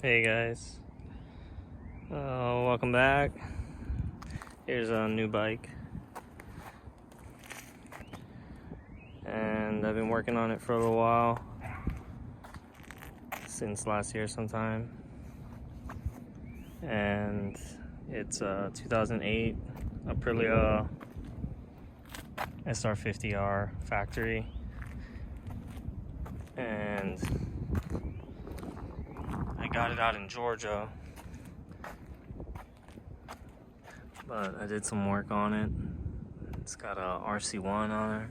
Hey guys, welcome back. Here's a new bike, and I've been working on it for a little while, since last year sometime, and it's a 2008 Aprilia sr50R factory, and I got it out in Georgia, but I did some work on it. It's got a RC1 on there.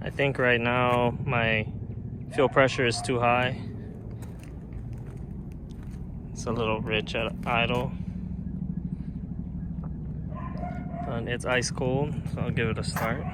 I think right now my fuel pressure is too high. It's a little rich at idle, but it's ice cold, so I'll give it a start.